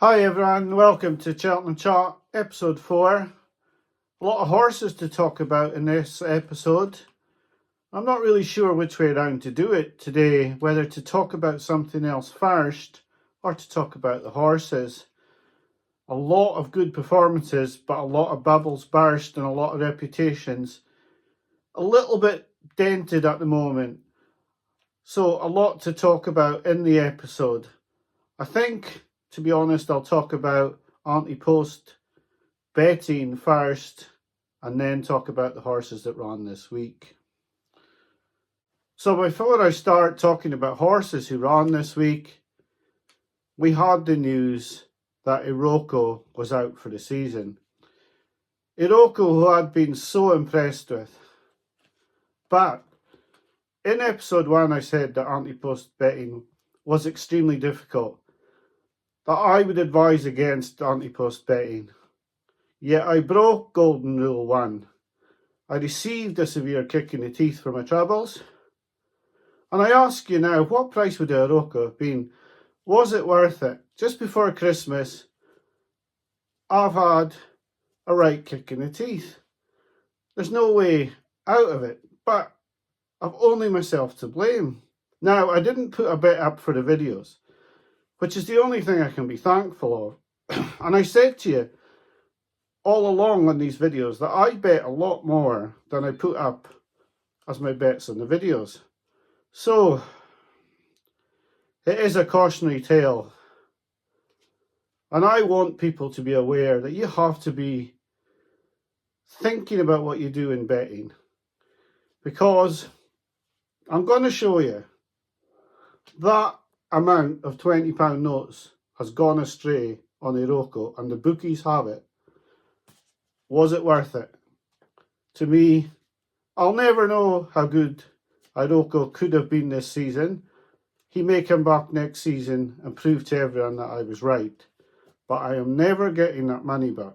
Hi everyone, welcome to Cheltenham Chat, episode 4. A lot of horses to talk about in this episode. I'm not really sure which way around to do it today, whether to talk about something else first or to talk about the horses. A lot of good performances, but a lot of bubbles burst and a lot of reputations. A little bit dented at the moment. So a lot to talk about in the episode. I think, to be honest, I'll talk about Ante post betting first and then talk about the horses that ran this week. So before I start talking about horses who ran this week, we had the news that Iroko was out for the season. Iroko, who I'd been so impressed with. But in episode 1 I said that Ante post betting was extremely difficult, that I would advise against Ante post betting. Yet I broke Golden Rule 1. I received a severe kick in the teeth for my troubles. And I ask you now, what price would Iroko have been? Was it worth it? Just before Christmas, I've had a right kick in the teeth. There's no way out of it, but I've only myself to blame. Now, I didn't put a bet up for the videos, which is the only thing I can be thankful of. And I said to you all along on these videos that I bet a lot more than I put up as my bets on the videos. So, it is a cautionary tale. And I want people to be aware that you have to be thinking about what you do in betting. Because I'm going to show you that amount of £20 notes has gone astray on Iroko and the bookies have it. Was it worth it? To me, I'll never know how good Iroko could have been this season. He may come back next season and prove to everyone that I was right. But I am never getting that money back.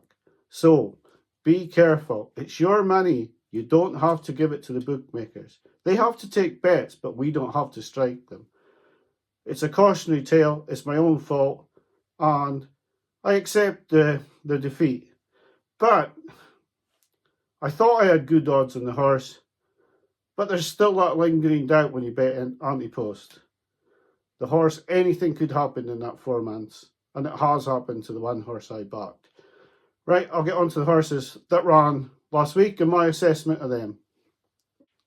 So, be careful. It's your money. You don't have to give it to the bookmakers. They have to take bets, but we don't have to strike them. It's a cautionary tale. It's my own fault. And I accept the defeat. But I thought I had good odds on the horse. But there's still that lingering doubt when you bet Ante post. The horse, anything could happen in that 4 months. And it has happened to the one horse I backed. Right, I'll get on to the horses that ran last week and my assessment of them.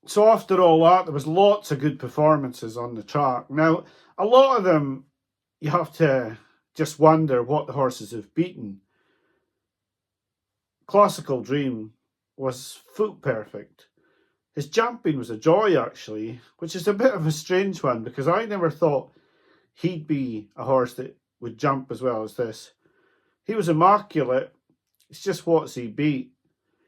So after all that, there was lots of good performances on the track. Now, a lot of them, you have to just wonder what the horses have beaten. Classical Dream was foot perfect. His jumping was a joy, actually, which is a bit of a strange one because I never thought he'd be a horse that would jump as well as this. He was immaculate. It's just what's he beat.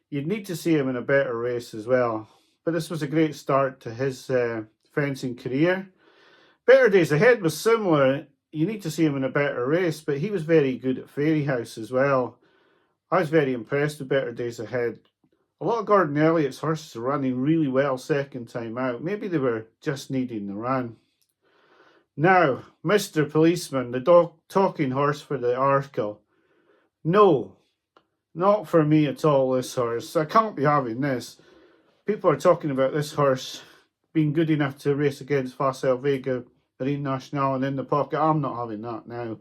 You'd need to see him in a better race as well. But this was a great start to his fencing career. Better Days Ahead was similar. You need to see him in a better race, but he was very good at Fairyhouse as well. I was very impressed with Better Days Ahead. A lot of Gordon Elliott's horses are running really well second time out. Maybe they were just needing the run. Now, Mr. Policeman, the talking horse for the article. No, not for me at all, this horse. I can't be having this. People are talking about this horse being good enough to race against Facile Vega, Marine Nationale and In the Pocket. I'm not having that now.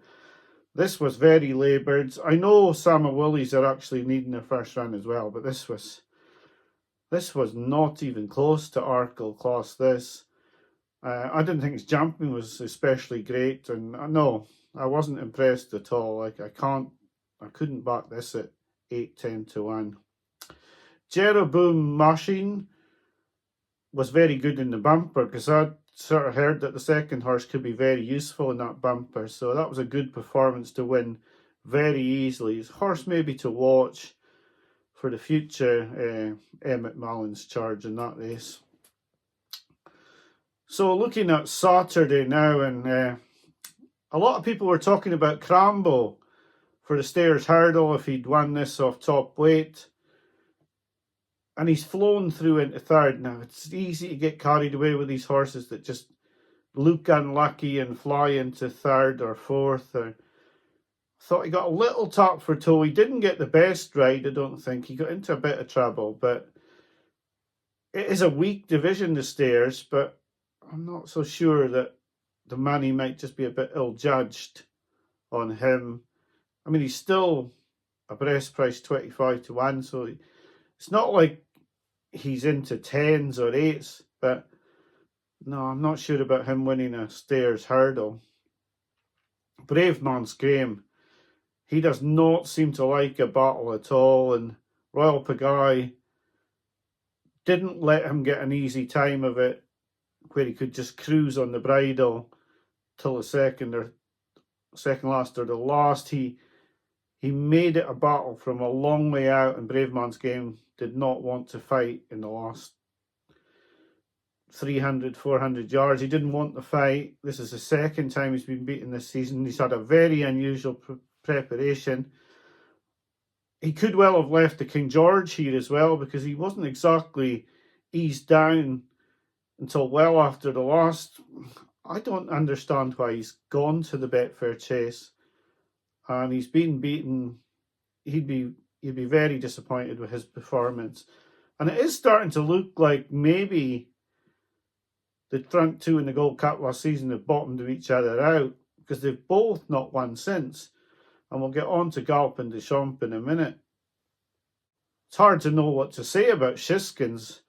This was very laboured. I know Sama Woolies are actually needing their first run as well, but this was not even close to Arkle class, this. I didn't think his jumping was especially great, and no, I wasn't impressed at all. Like I couldn't back this at 8-10 to 1. Jeroboam Machine was very good in the bumper because I'd sort of heard that the second horse could be very useful in that bumper, so that was a good performance to win very easily. His horse maybe to watch for the future Emmett Mullen's charge in that race. So looking at Saturday now, and a lot of people were talking about Crambo for the Stayers Hurdle if he'd won this off top weight. And he's flown through into third. Now, it's easy to get carried away with these horses that just look unlucky and fly into third or fourth. Thought he got a little top for toe. He didn't get the best ride, I don't think. He got into a bit of trouble, but it is a weak division, the Stayers, but I'm not so sure that the money might just be a bit ill-judged on him. I mean, he's still a breast price 25-1, so it's not like he's into 10s or 8s, but no, I'm not sure about him winning a Stayers hurdle. Bravemansgame, he does not seem to like a battle at all, and Royal Pagaille didn't let him get an easy time of it where he could just cruise on the bridle till the second last or the last. He made it a battle from a long way out, and Bravemansgame did not want to fight in the last 300, 400 yards. He didn't want to fight. This is the second time he's been beaten this season. He's had a very unusual preparation. He could well have left the King George here as well, because he wasn't exactly eased down until well after the last. I don't understand why he's gone to the Betfair Chase, and he's been beaten. He'd be very disappointed with his performance, and it is starting to look like maybe the front two in the Gold Cup last season have bottomed each other out, because they've both not won since. And we'll get on to Galopin de Champ in a minute. It's hard to know what to say about Shishkin's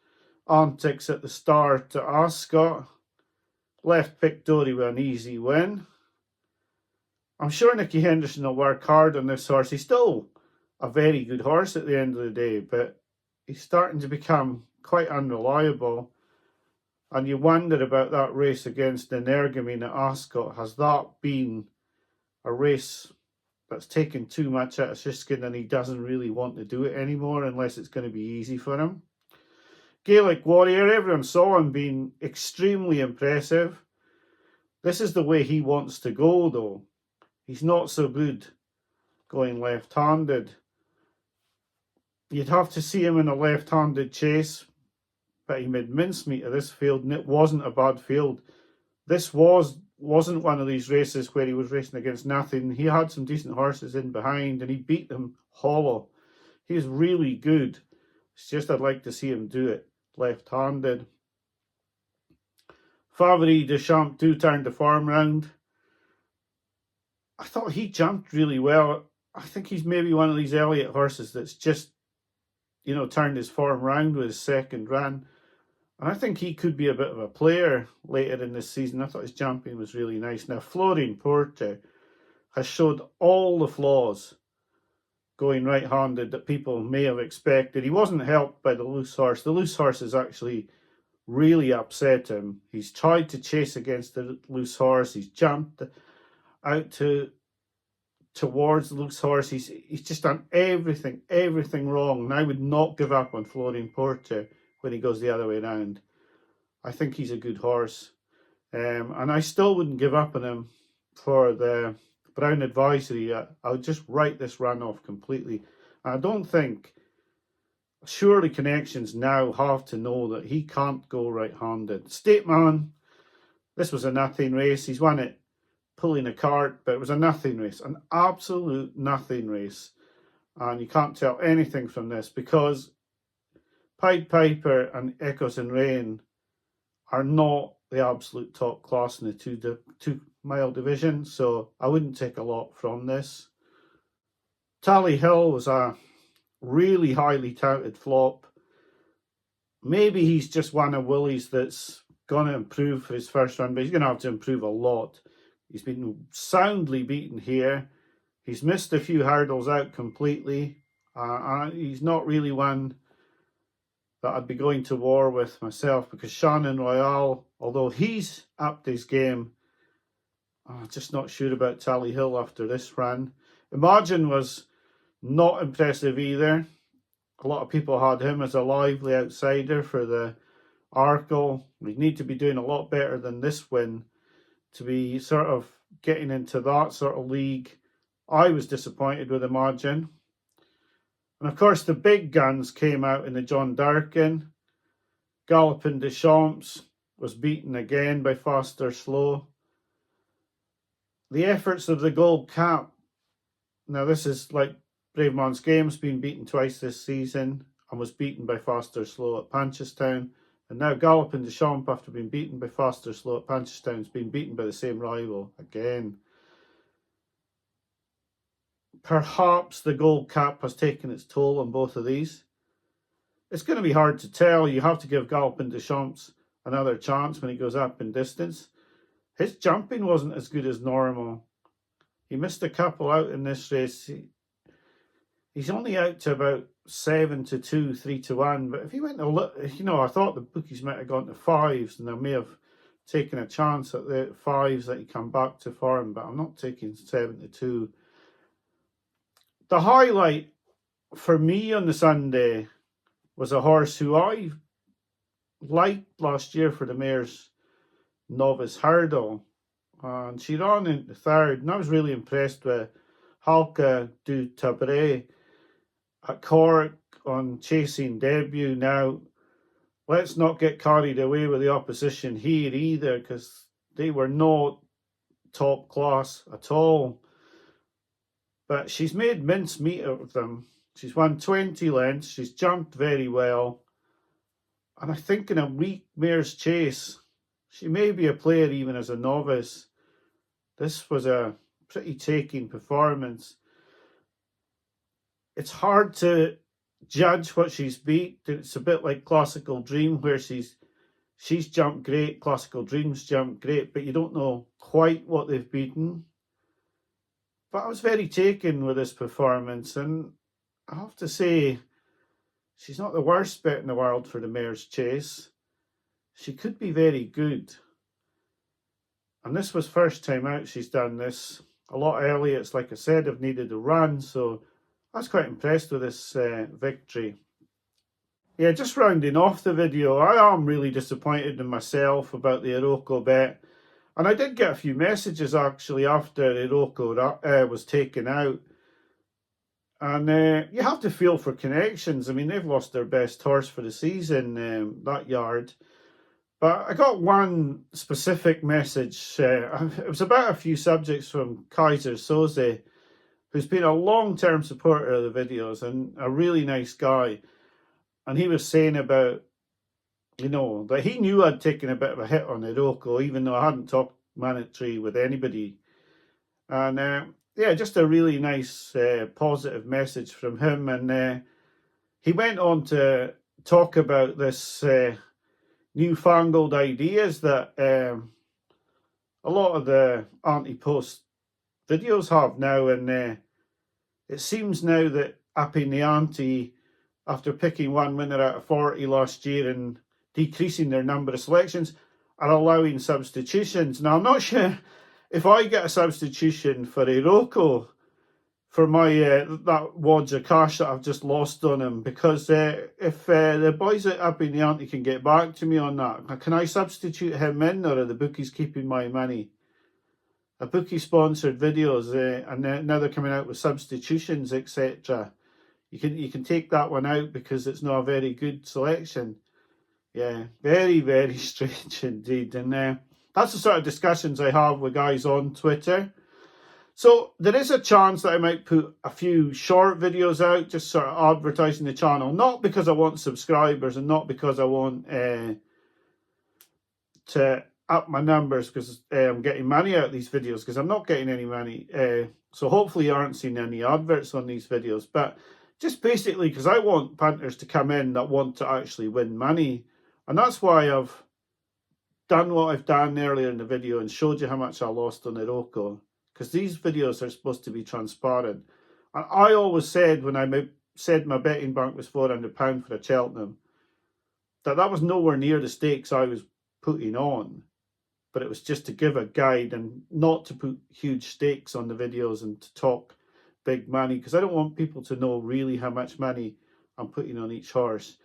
antics at the start at Ascot. Left Pictori with an easy win. I'm sure Nicky Henderson will work hard on this horse. He's still a very good horse at the end of the day, but he's starting to become quite unreliable. And you wonder about that race against Energumene at Ascot. Has that been a race that's taken too much out of Shishkin and he doesn't really want to do it anymore unless it's going to be easy for him? Gaelic Warrior, everyone saw him being extremely impressive. This is the way he wants to go, though. He's not so good going left-handed. You'd have to see him in a left-handed chase, but he made mincemeat of this field, and it wasn't a bad field. This wasn't one of these races where he was racing against nothing. He had some decent horses in behind, and he beat them hollow. He was really good. It's just I'd like to see him do it left-handed. Favori de Champ 2 turned the form round. I thought he jumped really well. I think he's maybe one of these Elliott horses that's just, turned his form round with his second run. And I think he could be a bit of a player later in this season. I thought his jumping was really nice. Now, Florian Porter has showed all the flaws going right-handed that people may have expected. He wasn't helped by the loose horse. The loose horse has actually really upset him. He's tried to chase against the loose horse. He's jumped out towards the loose horse. He's just done everything wrong. And I would not give up on Florian Porter when he goes the other way around. I think he's a good horse. And I still wouldn't give up on him for the Brown Advisory. I would just write this run off completely. And I don't think, surely connections now have to know that he can't go right-handed. State Man, this was a nothing race. He's won it pulling a cart, but it was a nothing race, an absolute nothing race. And you can't tell anything from this because Pied Piper and Echoes and Rain are not the absolute top class in the 2 mile division, so I wouldn't take a lot from this. Tally Hill was a really highly touted flop. Maybe he's just one of Willie's that's going to improve for his first run, but he's going to have to improve a lot. He's been soundly beaten here. He's missed a few hurdles out completely. He's not really one that I'd be going to war with myself, because Shannon Royale, although he's upped his game, I'm just not sure about Tally Hill after this run. Imagine was not impressive either. A lot of people had him as a lively outsider for the Arkle. We need to be doing a lot better than this win to be sort of getting into that sort of league. I was disappointed with Imagine. And of course, the big guns came out in the John Durkin. Galopin de Champs was beaten again by Fast or Slow. The efforts of the Gold Cup Now this is like Bravemansgame's been beaten twice this season and was beaten by Faster Slow at Punchestown. And now Galopin Deschamps, after being beaten by Faster Slow at Punchestown, has been beaten by the same rival again. Perhaps the gold cap has taken its toll on both of these. It's going to be hard to tell. You have to give Galopin Deschamps another chance when he goes up in distance. His jumping wasn't as good as normal. He missed a couple out in this race. He's only out to about 7-2, 3-1. But if he went a little, I thought the bookies might have gone to 5s, and I may have taken a chance at the 5s that he come back to form. But I'm not taking 7-2. The highlight for me on the Sunday was a horse who I liked last year for the Mayor's Novice Hurdle, and she ran into third, and I was really impressed with Halka du Tabret at Cork on chasing debut. Now, let's not get carried away with the opposition here either, because they were not top class at all. But she's made mincemeat out of them. She's won 20 lengths. She's jumped very well. And I think in a weak mare's chase, she may be a player even as a novice. This was a pretty taking performance. It's hard to judge what she's beat. It's a bit like Classical Dream, where she's jumped great, Classical Dream's jumped great, but you don't know quite what they've beaten. But I was very taken with this performance, and I have to say, she's not the worst bet in the world for the mare's chase. She could be very good. And this was first time out she's done this. A lot earlier, it's like I said, have needed a run, so I was quite impressed with this victory. Yeah, just rounding off the video, I am really disappointed in myself about the Iroko bet. And I did get a few messages actually after Iroko was taken out. And you have to feel for Connections. I mean, they've lost their best horse for the season, that yard. But I got one specific message. It was about a few subjects from Kaiser Soze, who's been a long-term supporter of the videos and a really nice guy. And he was saying about, that he knew I'd taken a bit of a hit on Iroko, even though I hadn't talked monetary with anybody. And yeah, just a really nice positive message from him. And he went on to talk about this newfangled ideas that a lot of the anti-post videos have now. And it seems now that upping the ante, after picking one winner out of 40 last year and decreasing their number of selections, are allowing substitutions. Now, I'm not sure if I get a substitution for Iroko for my that wads of cash that I've just lost on him, because if the boys at Up in the Ante can get back to me on that, can I substitute him in, or are the bookies keeping my money? A bookie sponsored videos, and now they're coming out with substitutions, etc. You can take that one out because it's not a very good selection. Yeah, very, very strange indeed. And that's the sort of discussions I have with guys on Twitter. So there is a chance that I might put a few short videos out, just sort of advertising the channel. Not because I want subscribers and not because I want to up my numbers, because I'm getting money out of these videos, because I'm not getting any money. So hopefully you aren't seeing any adverts on these videos. But just basically because I want punters to come in that want to actually win money. And that's why I've done what I've done earlier in the video and showed you how much I lost on Iroko. Because these videos are supposed to be transparent. And I always said, when I said my betting bank was £400 for a Cheltenham, that was nowhere near the stakes I was putting on. But it was just to give a guide and not to put huge stakes on the videos and to talk big money, because I don't want people to know really how much money I'm putting on each horse.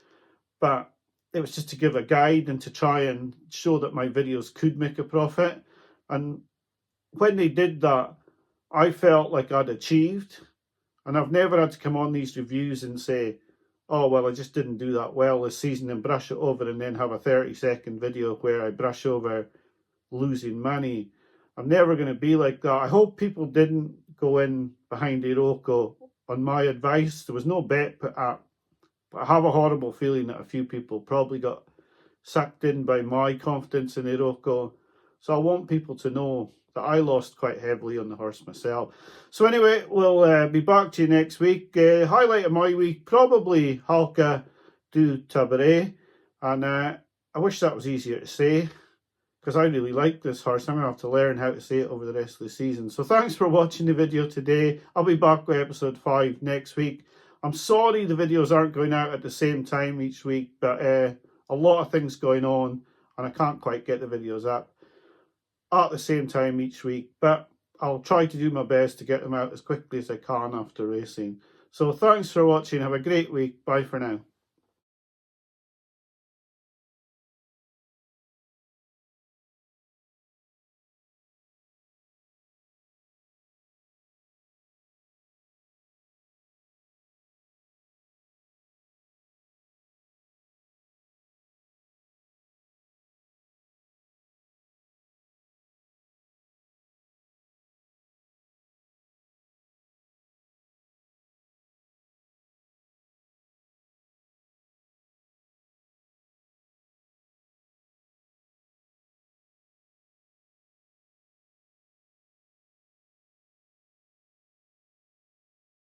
But it was just to give a guide and to try and show that my videos could make a profit. And when they did that, I felt like I'd achieved. And I've never had to come on these reviews and say, oh, well, I just didn't do that well this season, and brush it over and then have a 30-second video where I brush over losing money. I'm never going to be like that. I hope people didn't go in behind Iroko on my advice. There was no bet put up, but I have a horrible feeling that a few people probably got sucked in by my confidence in Iroko. So I want people to know that I lost quite heavily on the horse myself. So anyway, we'll be back to you next week. Highlight of my week, probably Halka du Tabaret. And I wish that was easier to say, because I really like this horse. I'm going to have to learn how to say it over the rest of the season. So thanks for watching the video today. I'll be back with episode 5 next week. I'm sorry the videos aren't going out at the same time each week, but a lot of things going on and I can't quite get the videos up at the same time each week. But I'll try to do my best to get them out as quickly as I can after racing. So thanks for watching. Have a great week. Bye for now.